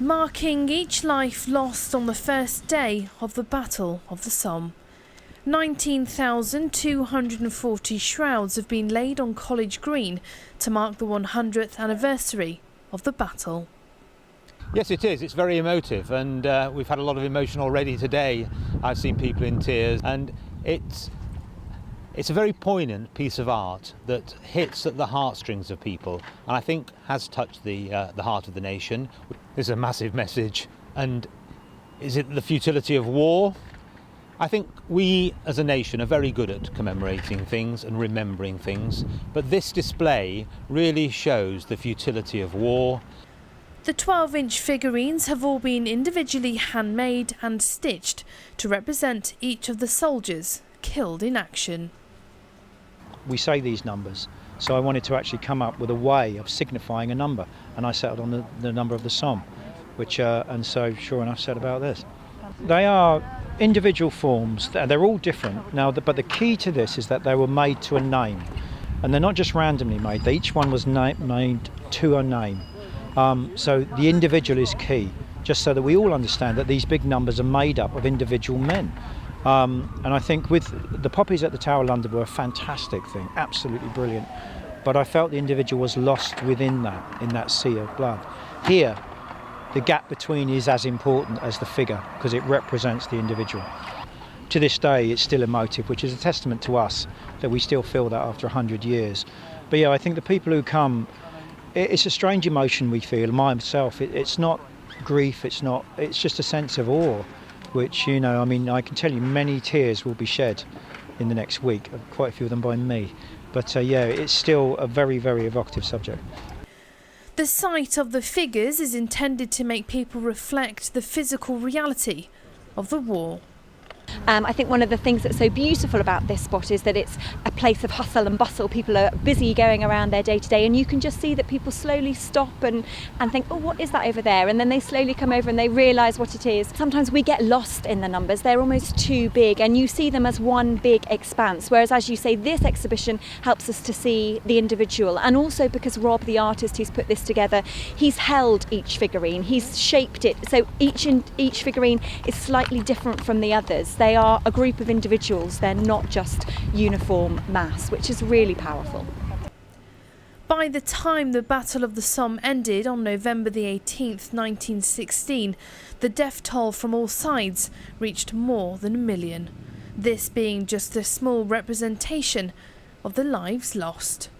marking each life lost on the first day of the Battle of the Somme. 19,240 shrouds have been laid on College Green to mark the 100th anniversary of the battle. Yes, it is. It's very emotive, and we've had a lot of emotion already today. I've seen people in tears, and it's a very poignant piece of art that hits at the heartstrings of people, and I think has touched the heart of the nation. There's a massive message, and is it the futility of war? I think we as a nation are very good at commemorating things and remembering things, but this display really shows the futility of war. The 12-inch figurines have all been individually handmade and stitched to represent each of the soldiers killed in action. We say these numbers, so I wanted to actually come up with a way of signifying a number, and I settled on the number of the Somme, which and so sure enough said about this. They are individual forms, they're all different now, but the key to this is that they were made to a name, and they're not just randomly made, each one was made to a name. So the individual is key, just so that we all understand that these big numbers are made up of individual men. And I think with the poppies at the Tower of London were a fantastic thing, absolutely brilliant. But I felt the individual was lost within that, in that sea of blood. Here, the gap between is as important as the figure, because it represents the individual. To this day, it's still emotive, which is a testament to us that we still feel that after 100 years. But yeah, I think the people who come, it's a strange emotion we feel. Myself, it's not grief, it's just a sense of awe, which, you know, I mean, I can tell you many tears will be shed in the next week, quite a few of them by me. But yeah, it's still a very, very evocative subject. The sight of the figures is intended to make people reflect the physical reality of the war. I think one of the things that's so beautiful about this spot is that it's a place of hustle and bustle. People are busy going around their day to day, and you can just see that people slowly stop and think, oh, what is that over there? And then they slowly come over and they realise what it is. Sometimes we get lost in the numbers. They're almost too big, and you see them as one big expanse. Whereas, as you say, this exhibition helps us to see the individual. And also because Rob, the artist who's put this together, he's held each figurine, he's shaped it. So each figurine is slightly different from the others. They are a group of individuals, they're not just uniform mass, which is really powerful. By the time the Battle of the Somme ended on November the 18th, 1916, the death toll from all sides reached more than 1 million, this being just a small representation of the lives lost.